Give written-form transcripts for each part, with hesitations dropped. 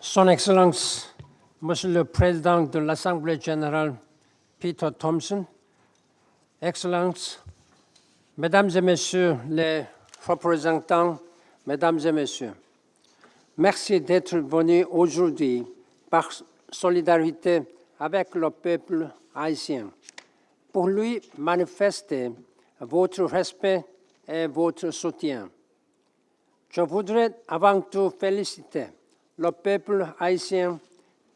Son Excellence, Monsieur le Président de l'Assemblée générale, Peter Thompson, Excellences, Mesdames et Messieurs les représentants, Mesdames et Messieurs, merci d'être venus aujourd'hui par solidarité avec le peuple haïtien pour lui manifester votre respect et votre soutien. Je voudrais avant tout féliciter le peuple haïtien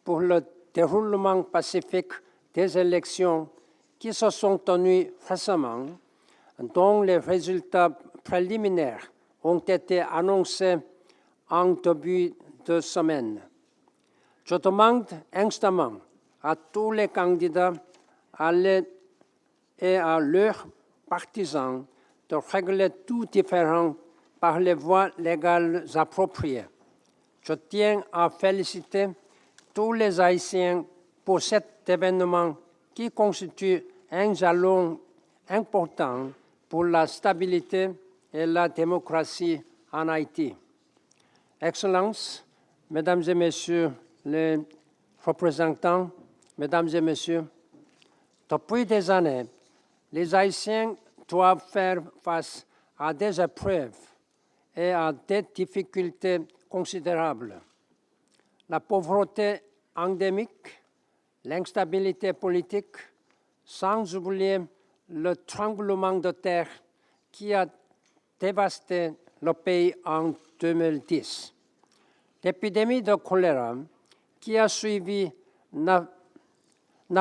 pour le déroulement pacifique des élections qui se sont tenues récemment, dont les résultats préliminaires ont été annoncés en début de semaine. Je demande instamment à tous les candidats et à leurs partisans de régler tout différend par les voies légales appropriées. Je tiens à féliciter tous les Haïtiens pour cet événement qui constitue un jalon important pour la stabilité et la démocratie en Haïti. Excellences, Mesdames et Messieurs les représentants, Mesdames et Messieurs, depuis des années, les Haïtiens doivent faire face à des épreuves et à des difficultés considérables. La pauvreté endémique, l'instabilité politique, sans oublier le tremblement de terre qui a dévasté le pays en 2010. L'épidémie de choléra qui a suivi n'a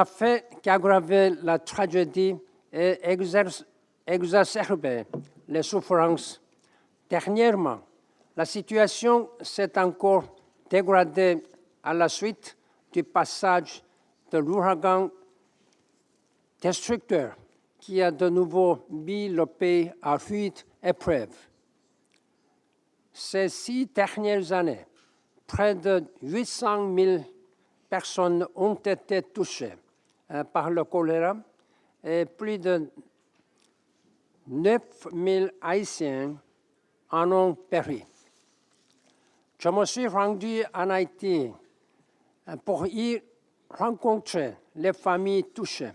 fait qu'aggraver la tragédie et exacerber les souffrances. Dernièrement, la situation s'est encore dégradée à la suite du passage de l'ouragan destructeur qui a de nouveau mis le pays à rude épreuve. Ces 6 dernières années, près de 800 000 personnes ont été touchées par le choléra et plus de 9 000 Haïtiens en ont péri. Je me suis rendu en Haïti pour y rencontrer les familles touchées.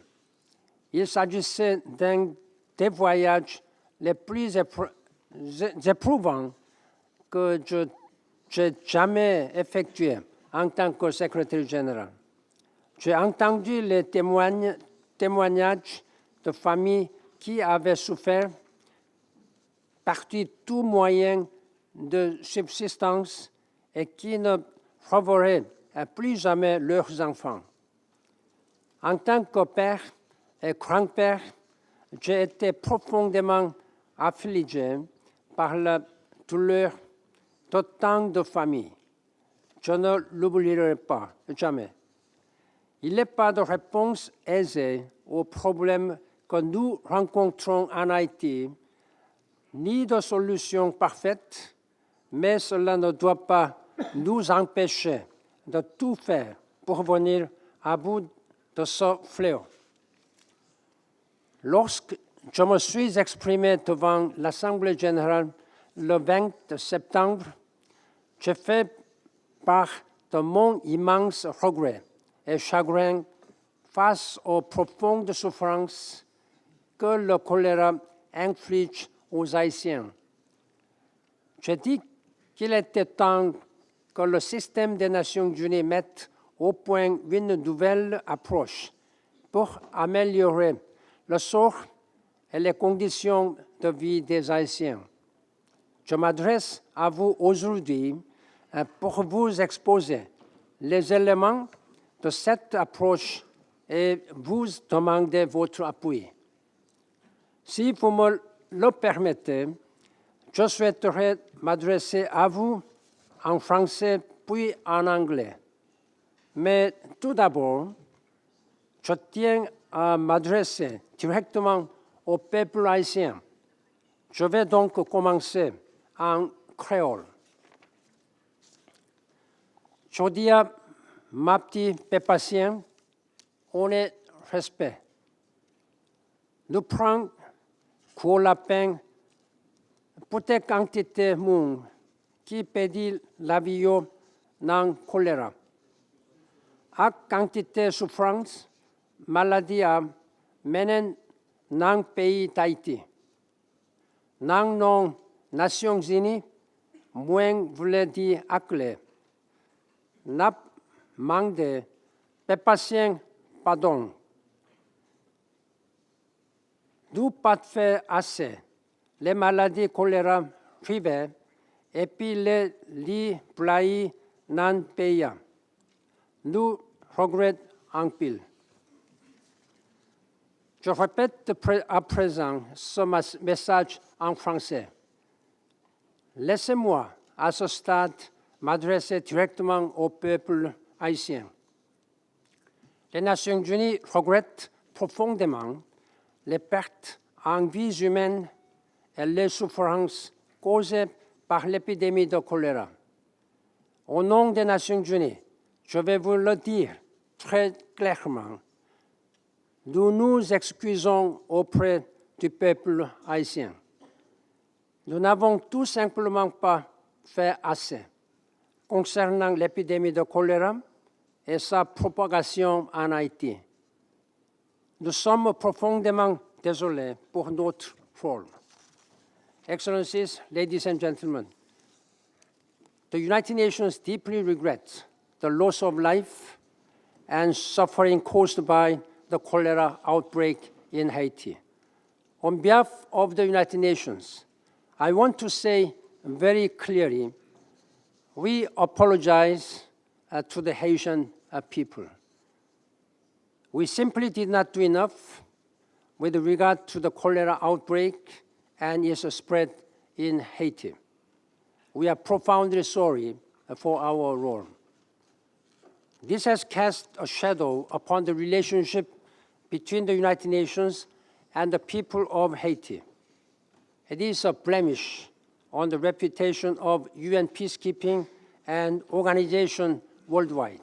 Il s'agissait d'un des voyages les plus éprouvants que j'ai jamais effectués en tant que secrétaire général. J'ai entendu les témoignages de familles qui avaient souffert, parti tout moyen de subsistance et qui ne reverraient plus jamais leurs enfants. En tant que père et grand-père, j'ai été profondément affligé par la douleur de tant de familles. Je ne l'oublierai pas, jamais. Il n'est pas de réponse aisée aux problèmes que nous rencontrons en Haïti, ni de solution parfaite, mais cela ne doit pas nous empêcher de tout faire pour venir à bout de ce fléau. Lorsque je me suis exprimé devant l'Assemblée générale le 20 septembre, j'ai fait part de mon immense regret et chagrin face aux profondes souffrances que le choléra inflige aux Haïtiens. J'ai dit qu'il était temps que le système des Nations unies mette au point une nouvelle approche pour améliorer le sort et les conditions de vie des Haïtiens. Je m'adresse à vous aujourd'hui pour vous exposer les éléments de cette approche et vous demander votre appui. Si vous me le permettez, je souhaiterais m'adresser à vous en français puis en anglais. Mais tout d'abord, je tiens à m'adresser directement au peuple haïtien. Je vais donc commencer en créole. Je dis à ma petite pépatien, on est respect. Nous prenons pour la peine pour des quantités de monde qui pédit la vie non choléra. À quantité souffrance, maladie à menen non pays d'Haïti. Non Nations Unies, moins voulait dire aclé. N'a manque de patient pardon. Nous pas fait assez. Les maladies choléra privées et puis les lits plaïs non payants. Nous regrettons en pile. Je répète à présent ce message en français. Laissez-moi, à ce stade, m'adresser directement au peuple haïtien. Les Nations Unies regrettent profondément les pertes en vies humaines et les souffrances causées par l'épidémie de choléra. Au nom des Nations Unies, je vais vous le dire très clairement. Nous nous excusons auprès du peuple haïtien. Nous n'avons tout simplement pas fait assez concernant l'épidémie de choléra et sa propagation en Haïti. Nous sommes profondément désolés pour notre rôle. Excellencies, ladies and gentlemen, the United Nations deeply regrets the loss of life and suffering caused by the cholera outbreak in Haiti. On behalf of the United Nations, I want to say very clearly, we apologize to the Haitian people. We simply did not do enough with regard to the cholera outbreak and its spread in Haiti. We are profoundly sorry for our role. This has cast a shadow upon the relationship between the United Nations and the people of Haiti. It is a blemish on the reputation of UN peacekeeping and organization worldwide.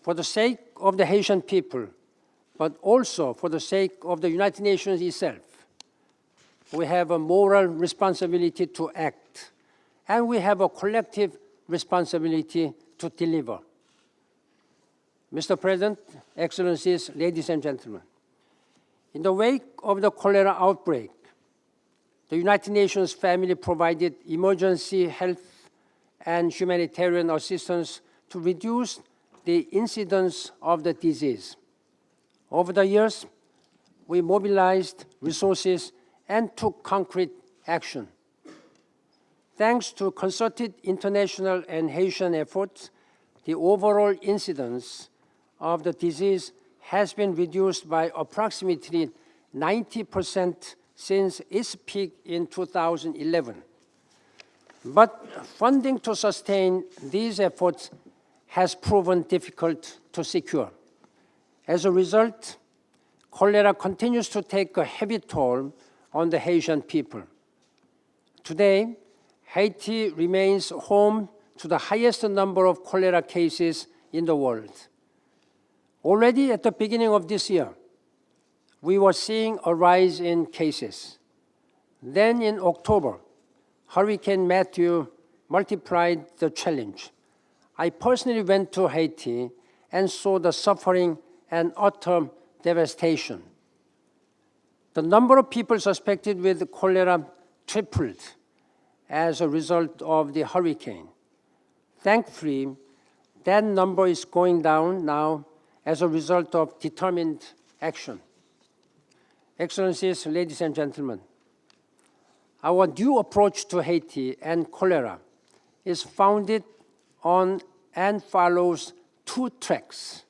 For the sake of the Haitian people, but also for the sake of the United Nations itself, we have a moral responsibility to act, and we have a collective responsibility to deliver. Mr. President, Excellencies, ladies and gentlemen, in the wake of the cholera outbreak, the United Nations family provided emergency health and humanitarian assistance to reduce the incidence of the disease. Over the years, we mobilized resources and took concrete action. Thanks to concerted international and Haitian efforts, the overall incidence of the disease has been reduced by approximately 90% since its peak in 2011. But funding to sustain these efforts has proven difficult to secure. As a result, cholera continues to take a heavy toll on the Haitian people. Today, Haiti remains home to the highest number of cholera cases in the world. Already at the beginning of this year, we were seeing a rise in cases. Then in October, Hurricane Matthew multiplied the challenge. I personally went to Haiti and saw the suffering and utter devastation. The number of people suspected with cholera tripled as a result of the hurricane. Thankfully, that number is going down now as a result of determined action. Excellencies, ladies and gentlemen, our new approach to Haiti and cholera is founded on and follows two tracks.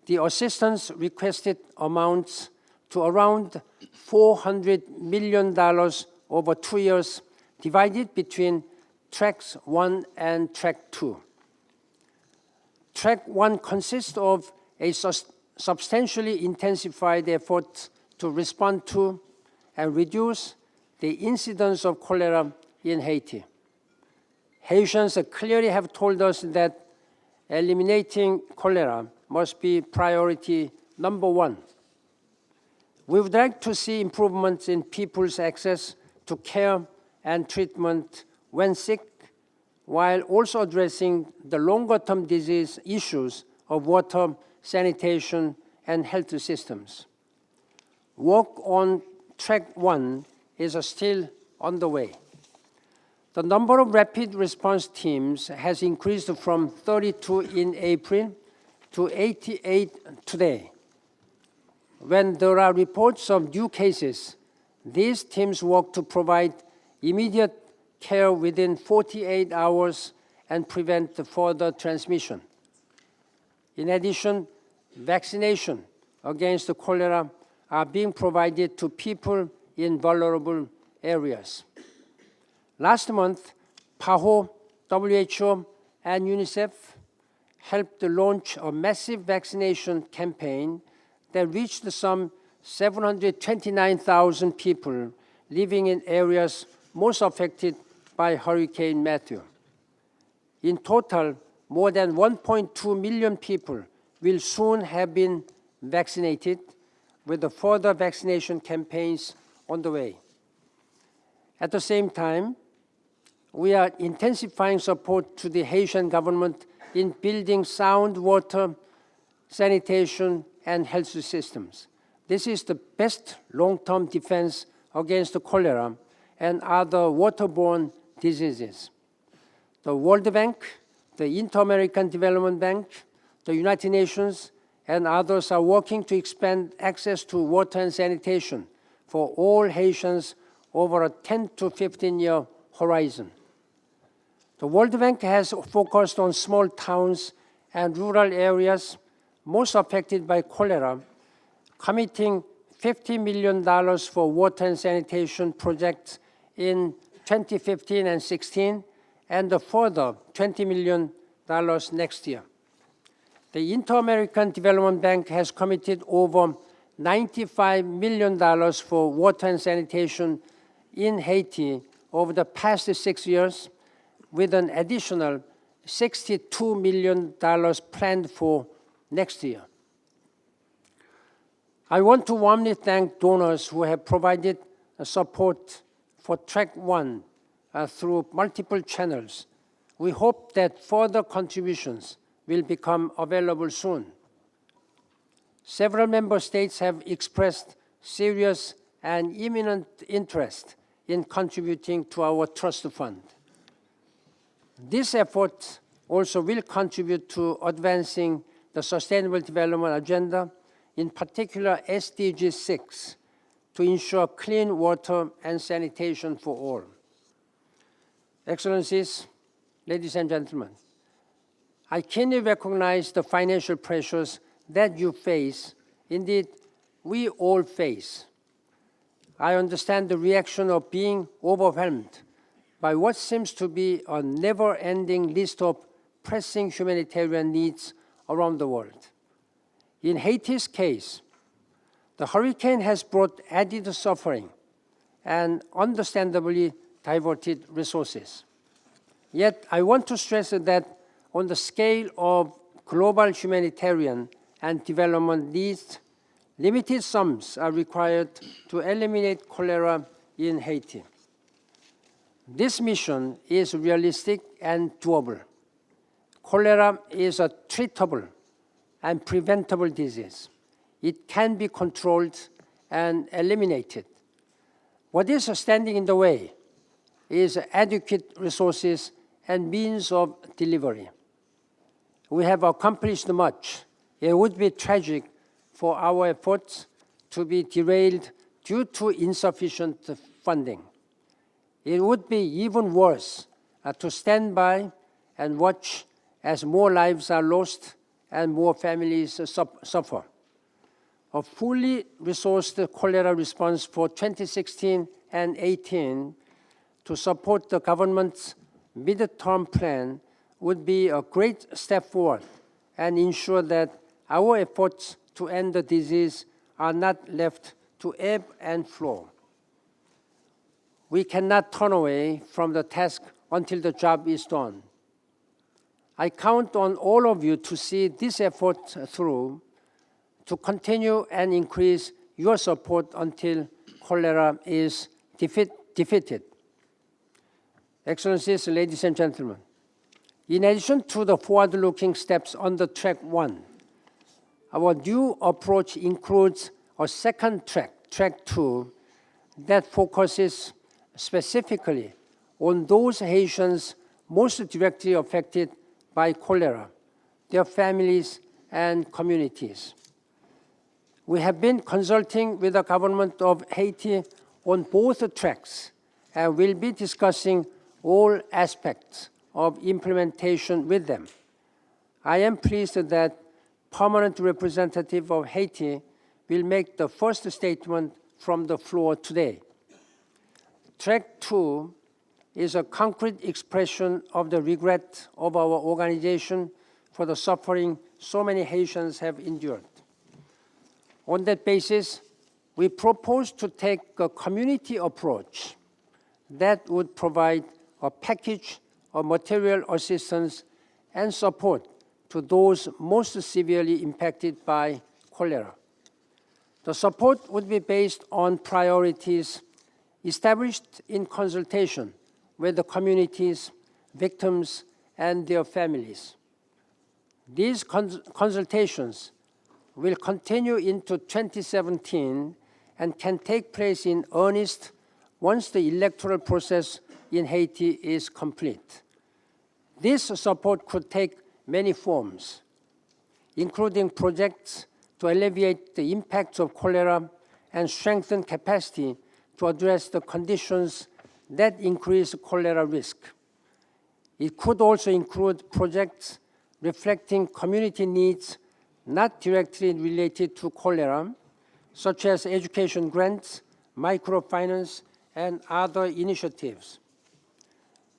The assistance requested amounts to around $400 million over 2 years, divided between tracks 1 and track 2. Track 1 consists of a substantially intensified effort to respond to and reduce the incidence of cholera in Haiti. Haitians clearly have told us that eliminating cholera must be priority number 1. We would like to see improvements in people's access to care and treatment when sick, while also addressing the longer-term disease issues of water, sanitation, and health systems. Work on track 1 is still underway. The number of rapid response teams has increased from 32 in April to 88 today. When there are reports of new cases, these teams work to provide immediate care within 48 hours and prevent further transmission. In addition, vaccination against cholera are being provided to people in vulnerable areas. Last month, PAHO, WHO, and UNICEF helped launch a massive vaccination campaign that reached some 729,000 people living in areas most affected by Hurricane Matthew. In total, more than 1.2 million people will soon have been vaccinated, with the further vaccination campaigns on the way. At the same time, we are intensifying support to the Haitian government in building sound water, sanitation, and health systems. This is the best long-term defense against cholera and other waterborne diseases. The World Bank, the Inter-American Development Bank, the United Nations, and others are working to expand access to water and sanitation for all Haitians over a 10 to 15-year horizon. The World Bank has focused on small towns and rural areas most affected by cholera, committing $50 million for water and sanitation projects in 2015 and 16, and a further $20 million next year. The Inter-American Development Bank has committed over $95 million for water and sanitation in Haiti over the past 6 years, with an additional $62 million planned for next year. I want to warmly thank donors who have provided support for Track 1 through multiple channels. We hope that further contributions will become available soon. Several member states have expressed serious and imminent interest in contributing to our trust fund. This effort also will contribute to advancing the Sustainable Development Agenda, in particular SDG 6, to ensure clean water and sanitation for all. Excellencies, ladies and gentlemen, I keenly recognize the financial pressures that you face. Indeed, we all face. I understand the reaction of being overwhelmed by what seems to be a never-ending list of pressing humanitarian needs around the world. In Haiti's case, the hurricane has brought added suffering and understandably diverted resources. Yet I want to stress that on the scale of global humanitarian and development needs, limited sums are required to eliminate cholera in Haiti. This mission is realistic and doable. Cholera is a treatable and preventable disease. It can be controlled and eliminated. What is standing in the way is adequate resources and means of delivery. We have accomplished much. It would be tragic for our efforts to be derailed due to insufficient funding. It would be even worse to stand by and watch as more lives are lost and more families suffer. A fully resourced cholera response for 2016 and 18 to support the government's mid-term plan would be a great step forward and ensure that our efforts to end the disease are not left to ebb and flow. We cannot turn away from the task until the job is done. I count on all of you to see this effort through, to continue and increase your support until cholera is defeated. Excellencies, ladies and gentlemen, In addition to the forward-looking steps on the track 1, our new approach includes a second track, track 2, that focuses specifically on those Haitians most directly affected by cholera, their families and communities. We have been consulting with the government of Haiti on both tracks and will be discussing all aspects of implementation with them. I am pleased that permanent representative of Haiti will make the first statement from the floor today. Track 2 is a concrete expression of the regret of our organization for the suffering so many Haitians have endured. On that basis, we propose to take a community approach that would provide a package of material assistance and support to those most severely impacted by cholera. The support would be based on priorities established in consultation with the communities, victims, and their families. These consultations will continue into 2017 and can take place in earnest once the electoral process in Haiti is complete. This support could take many forms, including projects to alleviate the impacts of cholera and strengthen capacity to address the conditions that increase cholera risk. It could also include projects reflecting community needs not directly related to cholera, such as education grants, microfinance, and other initiatives.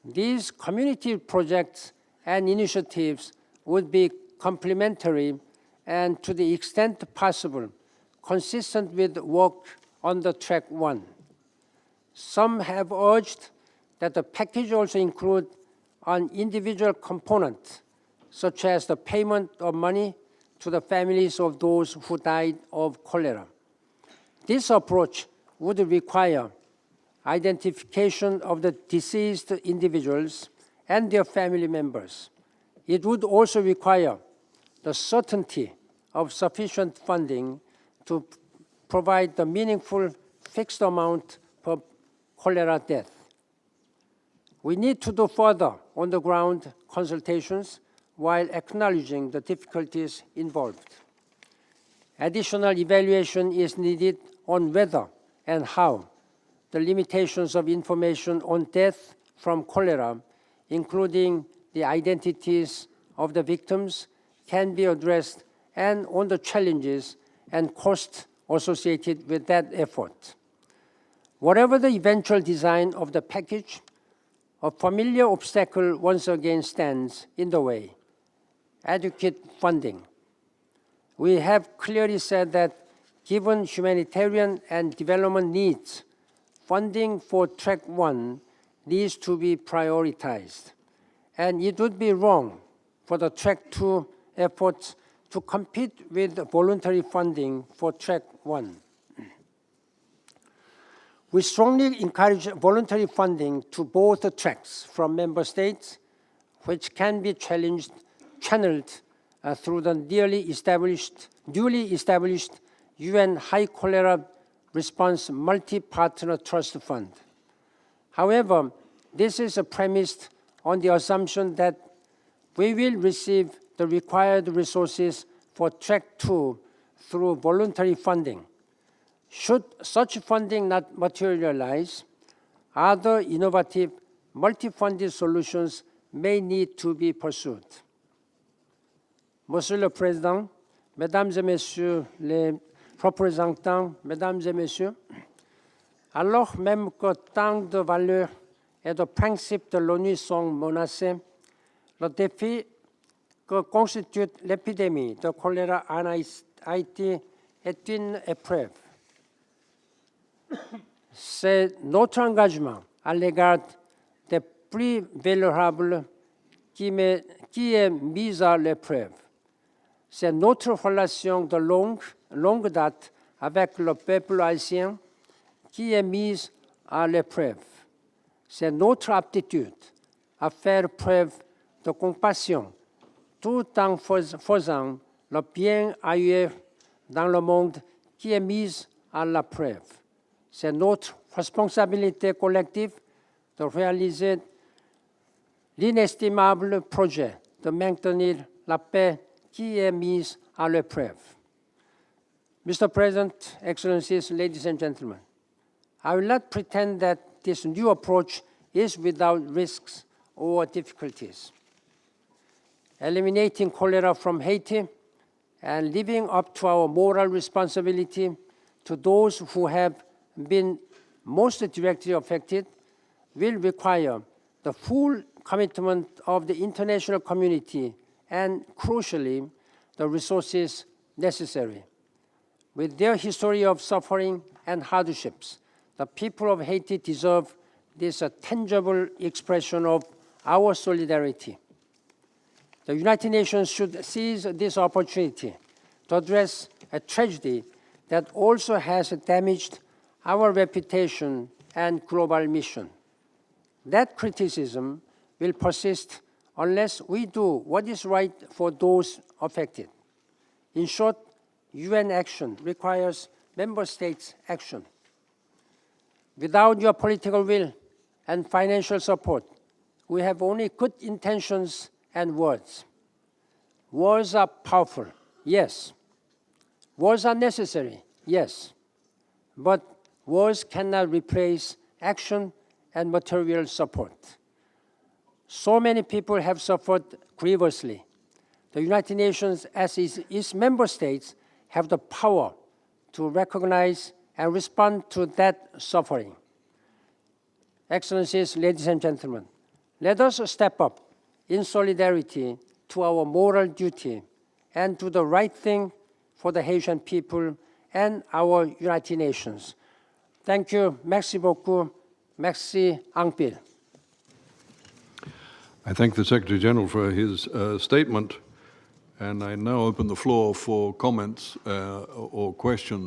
These community projects and initiatives would be complementary and, to the extent possible, consistent with work on the track 1. Some have urged that the package also include an individual component, such as the payment of money to the families of those who died of cholera. This approach would require identification of the deceased individuals and their family members. It would also require the certainty of sufficient funding to provide the meaningful fixed amount per cholera death. We need to do further on-the-ground consultations while acknowledging the difficulties involved. Additional evaluation is needed on whether and how the limitations of information on death from cholera, including the identities of the victims, can be addressed, and on the challenges and costs associated with that effort. Whatever the eventual design of the package, a familiar obstacle once again stands in the way: adequate funding. We have clearly said that given humanitarian and development needs, funding for track 1 needs to be prioritized, and it would be wrong for the track 2 efforts to compete with voluntary funding for track 1. We strongly encourage voluntary funding to both tracks from member states, which can be channeled through the newly established UN High Cholera Response Multi-Partner Trust Fund. However, this is premised on the assumption that we will receive the required resources for track 2 through voluntary funding. Should such funding not materialize, other innovative multi-funded solutions may need to be pursued. Monsieur le Président, Mesdames et Messieurs les représentants, Mesdames et Messieurs, alors même que tant de valeurs et de principes de l'ONU sont menacés, le défi que constitue l'épidémie de choléra en Haïti est une épreuve. C'est notre engagement à l'égard des plus vulnérables qui est mis à l'épreuve. C'est notre relation de longue date avec le peuple haïtien qui est mise à l'épreuve. C'est notre aptitude à faire preuve de compassion, tout en faisant le bien ailleurs dans le monde qui est mis à la preuve. C'est notre responsabilité collective de réaliser l'inestimable projet de maintenir la paix qui est mise à l'épreuve. Mr. President, Excellencies, ladies and gentlemen, I will not pretend that this new approach is without risks or difficulties. Eliminating cholera from Haiti and living up to our moral responsibility to those who have been most directly affected will require the full commitment of the international community and, crucially, the resources necessary. With their history of suffering and hardships, the people of Haiti deserve this tangible expression of our solidarity. The United Nations should seize this opportunity to address a tragedy that also has damaged our reputation and global mission. That criticism will persist unless we do what is right for those affected. In short, UN action requires member states' action. Without your political will and financial support, we have only good intentions and words. Words are powerful, yes. Words are necessary, yes. But words cannot replace action and material support. So many people have suffered grievously. The United Nations, as its member states, have the power to recognize and respond to that suffering. Excellencies, ladies and gentlemen, let us step up in solidarity to our moral duty and do the right thing for the Haitian people and our United Nations. Thank you. Merci beaucoup. Merci en pile. I thank the Secretary General for his statement, and I now open the floor for comments or questions.